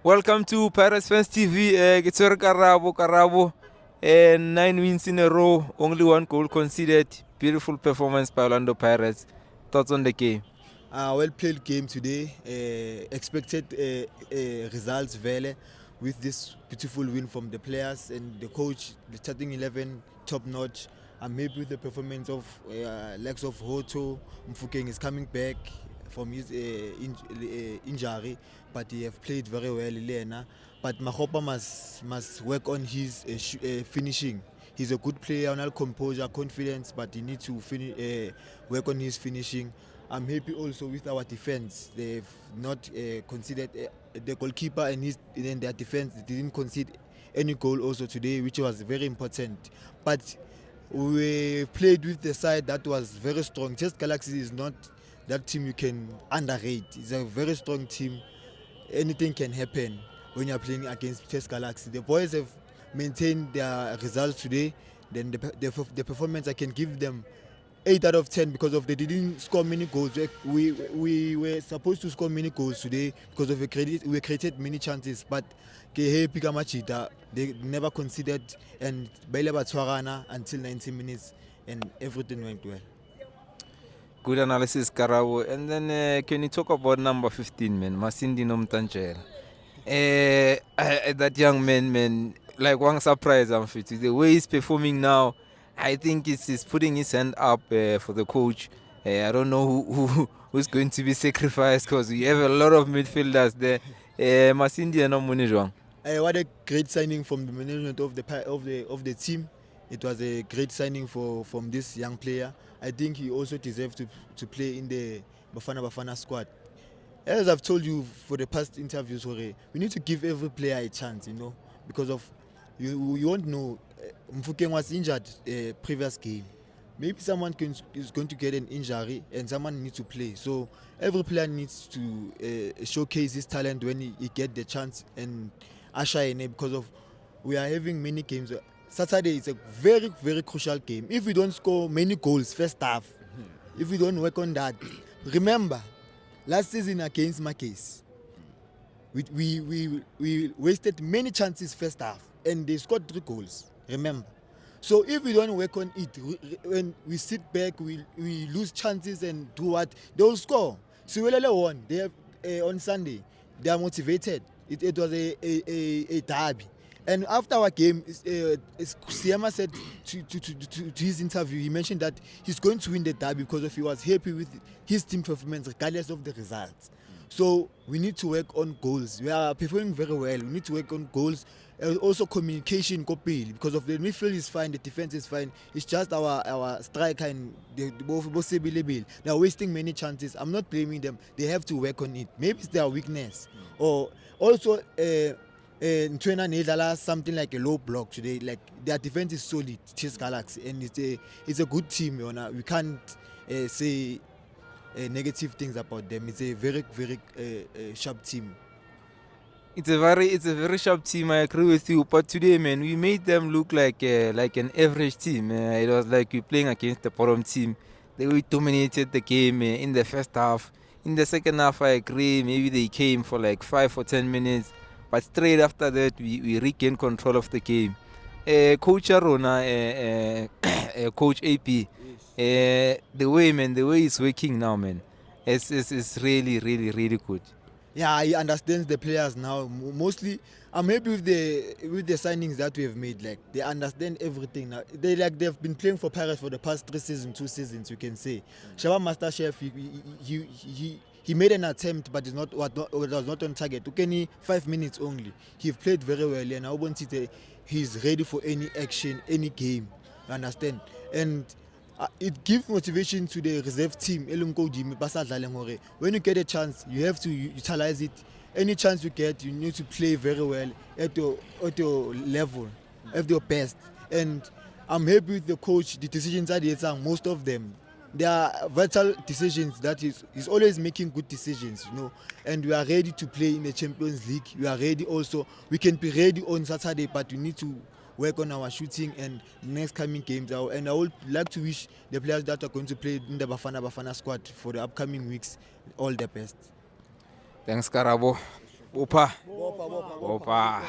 Welcome to Pirates Fans TV. Gitsur Karabo. 9 wins in a row, only one goal conceded. Beautiful performance by Orlando Pirates. Thoughts on the game? Well played game today. Expected results vele with this beautiful win from the players and the coach. The starting 11 top notch. I'm happy with the performance of Lex of Hoto. Mfukeng is coming back from his injury, but he have played very well, Lena. But Mahopa must work on his finishing. He's a good player, on composure, confidence, but he needs to work on his finishing. I'm happy also with our defense. They've not considered the goalkeeper and their defense. They didn't concede any goal also today, which was very important. But we played with the side that was very strong. Chess Galaxy is not that team you can underrate. It's a very strong team. Anything can happen when you're playing against Chess Galaxy. The boys have maintained their results today. Then the performance, I can give them 8 out of 10 because of they didn't score many goals. We were supposed to score many goals today because of we created many chances, but they never conceded and Baile Batwarana until 90 minutes and everything went well. Good analysis, Karabo. And then can you talk about number 15, man? Masindi Nomtanchel. That young man, like one surprise, I'm fit. The way he's performing now, I think he's putting his hand up for the coach. I don't know who's going to be sacrificed because we have a lot of midfielders there. Masindi and Omunijwang. What a great signing from the management of the team. It was a great signing from this young player. I think he also deserves to play in the Bafana squad. As I've told you for the past interviews, we need to give every player a chance, because of you won't know. Mfukeng was injured previous game. Maybe someone is going to get an injury and someone needs to play. So every player needs to showcase his talent when he get the chance and usher in it, because of we are having many games. Saturday is a very, very crucial game. If we don't score many goals first half, if we don't work on that, remember last season against Marquez, we wasted many chances first half and they scored 3 goals. Remember. So if we don't work on it, when we sit back, we lose chances and do what? They will score. Siwelele won. They have on Sunday. They are motivated. It was a derby. And after our game, Siema said to his interview, he mentioned that he's going to win the derby because he was happy with his team performance regardless of the results. So we need to work on goals. We are performing very well. We need to work on goals. Also communication, because of the midfield is fine, the defense is fine. It's just our striker and both they are wasting many chances. I'm not blaming them. They have to work on it. Maybe it's their weakness. Or also Ntwena Nedala something like a low block today. Like their defense is solid, Chess Galaxy, and it's a good team. We can't say negative things about them. It's a very, very sharp team. It's a very sharp team. I agree with you. But today, man, we made them look like an average team. It was like we playing against the bottom team. We dominated the game in the first half. In the second half, I agree. Maybe they came for like 5 or 10 minutes, but straight after that, we regained control of the game. Coach Arona, Coach AP, the way he's working now, man, it's really, really, really good. Yeah, he understands the players now. Mostly, I'm happy with the signings that we have made. Like they understand everything now. They've been playing for Paris for the past 2 seasons. You can say. Shaba Masterchef, he made an attempt, but it was not on target. Took 5 minutes only. He played very well, and I want to say he's ready for any action, any game. You understand? And it gives motivation to the reserve team. When you get a chance, you have to utilize it. Any chance you get, you need to play very well at your level, at your best. And I'm happy with the coach. The decisions that he's done, most of them, they are vital decisions. That he's always making good decisions, And we are ready to play in the Champions League. We are ready also. We can be ready on Saturday, but we need to work on our shooting and next coming games. And I would like to wish the players that are going to play in the Bafana squad for the upcoming weeks all the best. Thanks, Karabo. Opa. Opa.